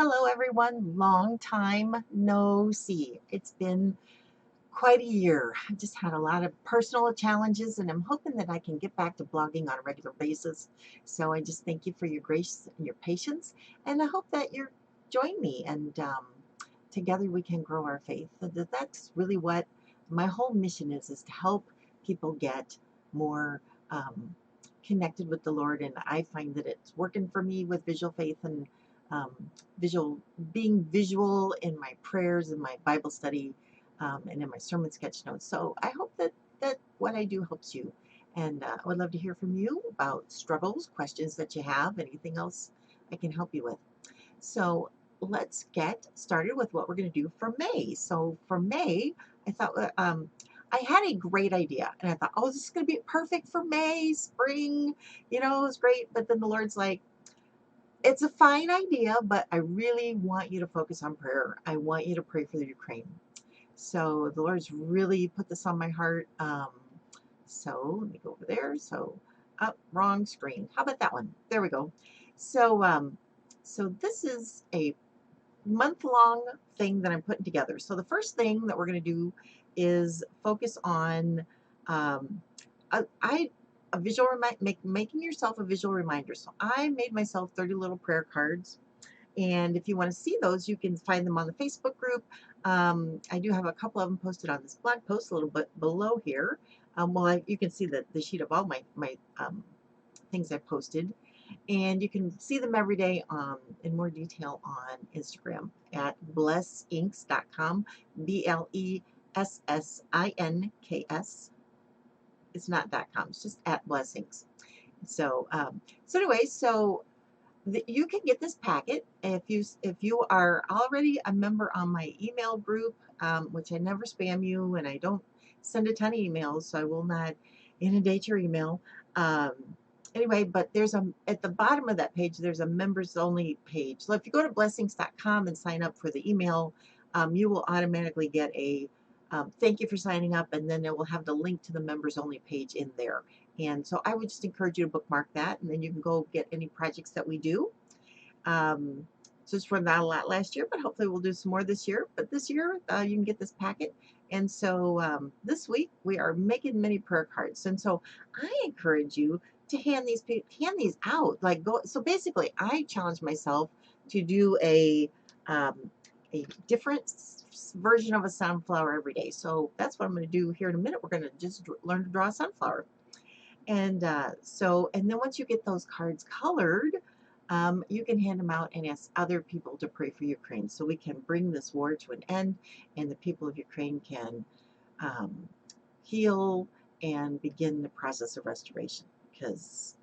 Hello, everyone. Long time no see. It's been quite a year. I've just had a lot of personal challenges, and I'm hoping that I can get back to blogging on a regular basis. So I just thank you for your grace and your patience, and I hope that you join me and together we can grow our faith. That's really what my whole mission is to help people get more um, connected with the Lord. And I find that it's working for me with visual faith and um, visual, being visual in my prayers and my Bible study and in my sermon sketch notes. So I hope that what I do helps you. And I would love to hear from you about struggles, questions that you have, anything else I can help you with. So let's get started with what we're going to do for May. So for May, I thought I had a great idea, and I thought, oh, this is going to be perfect for May, spring. It was great. But then the Lord's like, it's a fine idea, but I really want you to focus on prayer. I want you to pray for the Ukraine. So the Lord's really put this on my heart. So let me go over there. So up, wrong screen. How about that one? There we go. So so this is a month-long thing that I'm putting together. So the first thing that we're going to do is focus on um, a visual making yourself a visual reminder. So I made myself 30 little prayer cards, and if you want to see those, you can find them on the Facebook group. I do have a couple of them posted on this blog post a little bit below here. You can see the sheet of all my things I posted, and you can see them every day in more detail on Instagram at blessinks.com, BLESSINKS. It's not .com, it's just at blessings. So anyway, you can get this packet if you are already a member on my email group, which I never spam you and I don't send a ton of emails, so I will not inundate your email. Um, anyway, but there's at the bottom of that page, there's a members only page. So if you go to blessings.com and sign up for the email, you will automatically get a thank you for signing up, and then it will have the link to the members only page in there. And so I would just encourage you to bookmark that, and then you can go get any projects that we do. Just run that a lot last year, but hopefully we'll do some more this year. But this year, you can get this packet. And so this week we are making mini prayer cards, and so I encourage you to hand these out. Like go. So basically, I challenge myself to do a different version of a sunflower every day. So that's what I'm going to do here in a minute. We're going to just learn to draw a sunflower. And and then once you get those cards colored, you can hand them out and ask other people to pray for Ukraine so we can bring this war to an end and the people of Ukraine can um, heal and begin the process of restoration. Because,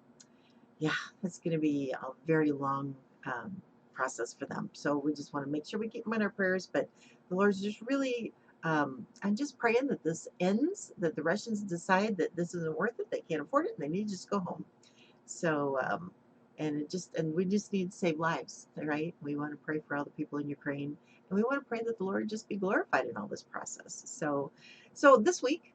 yeah, it's going to be a very long process for them. So we just want to make sure we keep them in our prayers. But the Lord's just really, I'm just praying that this ends, that the Russians decide that this isn't worth it, they can't afford it, and they need to just go home. So, and we just need to save lives, right? We want to pray for all the people in Ukraine, and we want to pray that the Lord just be glorified in all this process. So this week,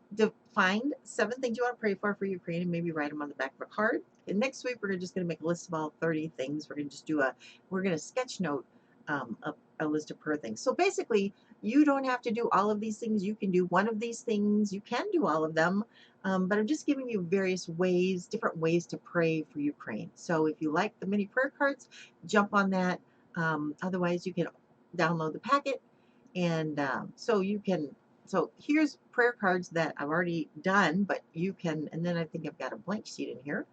find 7 things you want to pray for Ukraine, and maybe write them on the back of a card. And next week, we're just going to make a list of all 30 things. We're going to just we're going to sketch note a list of prayer things. So basically, you don't have to do all of these things. You can do one of these things. You can do all of them. But I'm just giving you various ways, different ways to pray for Ukraine. So if you like the mini prayer cards, jump on that. Otherwise, you can download the packet. And so here's prayer cards that I've already done, but you can, and then I think I've got a blank sheet in here.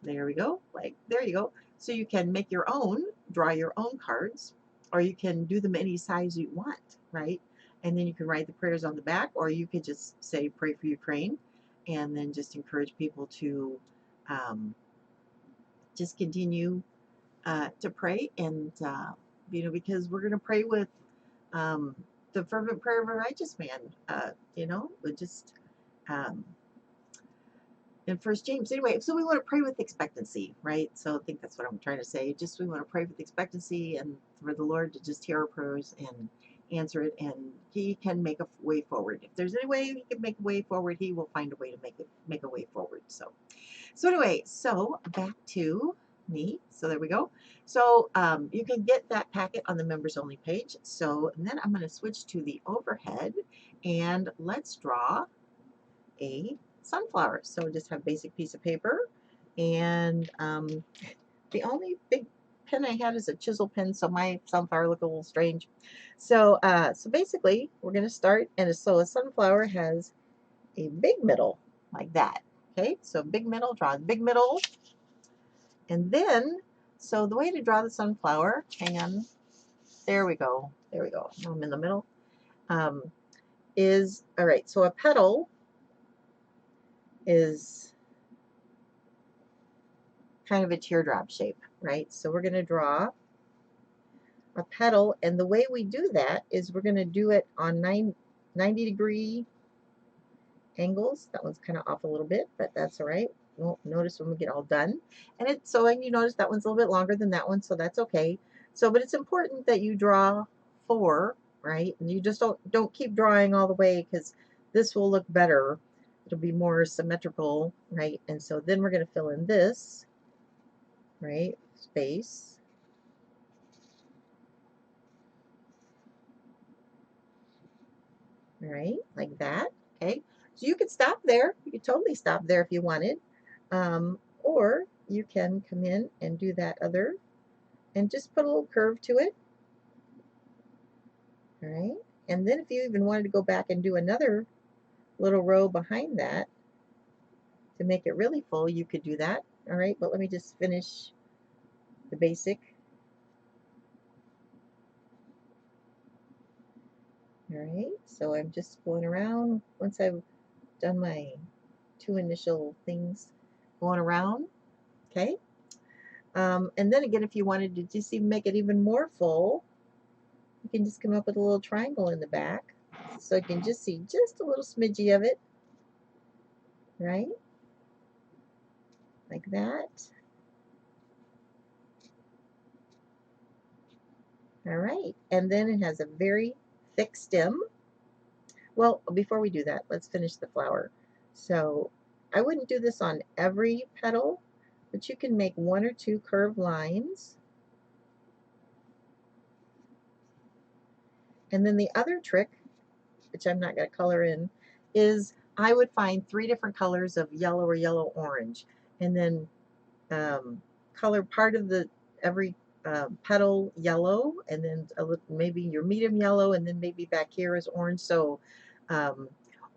There we go. There you go. So you can make your own, draw your own cards, or you can do them any size you want, right? And then you can write the prayers on the back, or you could just say, pray for Ukraine, and then just encourage people to um, just continue to pray. And, because we're going to pray with um, the fervent prayer of a righteous man, with just um, in First James. Anyway, so we want to pray with expectancy, right? So I think that's what I'm trying to say. Just we want to pray with expectancy and for the Lord to just hear our prayers and answer it, and He can make a way forward. If there's any way He can make a way forward, He will find a way to make a way forward. So anyway, so back to Me. So there we go. So you can get that packet on the members only page. So and then I'm going to switch to the overhead and let's draw a sunflower. So just have a basic piece of paper and the only big pen I had is a chisel pen, so my sunflower look a little strange. So so basically we're going to start, and so a sunflower has a big middle like that. Okay, so big middle, draw the big middle. And then, so the way to draw the sunflower, hang on, there we go, there we go, now I'm in the middle, um, is, all right, so a petal is kind of a teardrop shape, right? So we're going to draw a petal, and the way we do that is we're going to do it on 90-degree angles. That one's kind of off a little bit, but that's all right. Won't notice when we get all done. And it's so, and you notice that one's a little bit longer than that one, so that's okay. So, but it's important that you draw 4, right? And you just don't keep drawing all the way, because this will look better. It'll be more symmetrical, right? And so then we're going to fill in this, right? Space. All right, like that. Okay, so you could stop there. You could totally stop there if you wanted. Or you can come in and do that other and just put a little curve to it. All right, and then if you even wanted to go back and do another little row behind that to make it really full, you could do that. All right, but let me just finish the basic. All right, so I'm just going around once I've done my 2 initial things going around. Okay. And then again, if you wanted to just even make it even more full, you can just come up with a little triangle in the back. So you can just see just a little smidgy of it, right? Like that. All right. And then it has a very thick stem. Well, before we do that, let's finish the flower. So I wouldn't do this on every petal, but you can make 1 or 2 curved lines. And then the other trick, which I'm not going to color in, is I would find 3 different colors of yellow or yellow orange, and then color part of the every petal yellow, and then maybe your medium yellow, and then maybe back here is orange. So,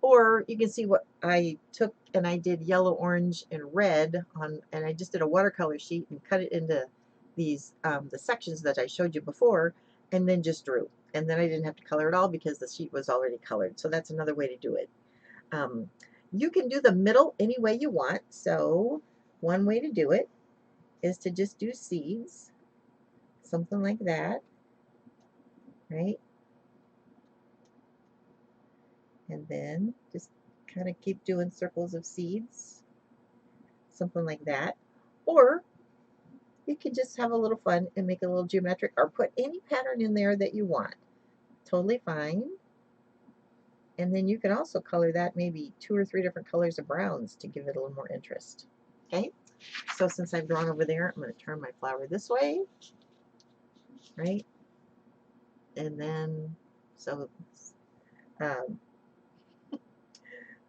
or you can see what I took and I did yellow, orange, and red on, and I just did a watercolor sheet and cut it into these the sections that I showed you before, and then just drew. And then I didn't have to color it all because the sheet was already colored. So that's another way to do it. You can do the middle any way you want. So one way to do it is to just do seeds, something like that, right? And then just kind of keep doing circles of seeds, something like that. Or you can just have a little fun and make a little geometric or put any pattern in there that you want. Totally fine. And then you can also color that maybe 2 or 3 different colors of browns to give it a little more interest. Okay, so since I've drawn over there, I'm going to turn my flower this way, right? And then, so um,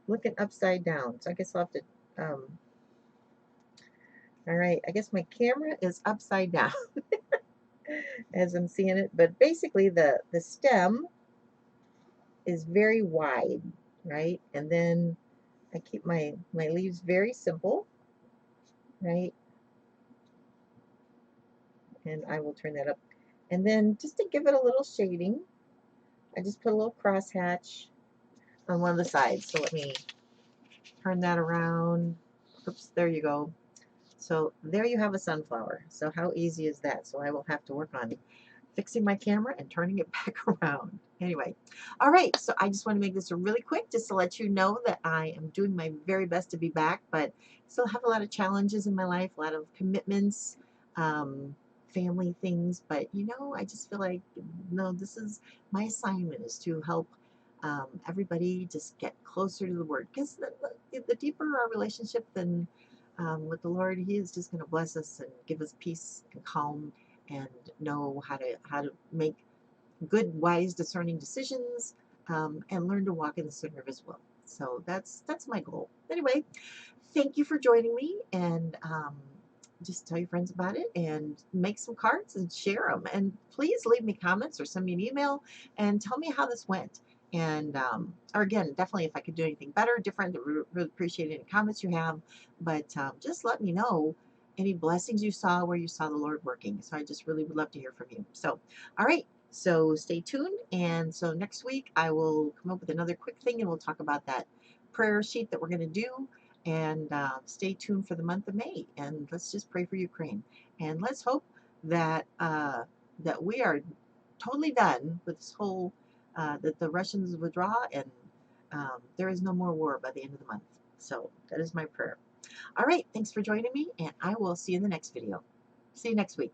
looking upside down. So I guess I'll have to, all right, I guess my camera is upside down as I'm seeing it. But basically the stem is very wide, right? And then I keep my leaves very simple, right? And I will turn that up. And then just to give it a little shading, I just put a little crosshatch on one of the sides. So let me turn that around. Oops, there you go. So there you have a sunflower. So how easy is that? So I will have to work on fixing my camera and turning it back around. Anyway, all right, so I just want to make this really quick just to let you know that I am doing my very best to be back, but still have a lot of challenges in my life, a lot of commitments, family things, but you know, I just feel like, no, this is my assignment is to help everybody just get closer to the Word, because the deeper our relationship, then with the Lord, He is just going to bless us and give us peace and calm and know how to make good, wise, discerning decisions, and learn to walk in the center of His will. So that's my goal. Anyway, thank you for joining me, and just tell your friends about it and make some cards and share them. And please leave me comments or send me an email and tell me how this went. And or again, definitely if I could do anything better, different, really appreciate any comments you have. But just let me know any blessings you saw where you saw the Lord working. So I just really would love to hear from you. So, all right. So stay tuned. And so next week I will come up with another quick thing and we'll talk about that prayer sheet that we're going to do. And stay tuned for the month of May. And let's just pray for Ukraine. And let's hope that that we are totally done with this whole that the Russians withdraw and there is no more war by the end of the month. So that is my prayer. All right, thanks for joining me, and I will see you in the next video. See you next week.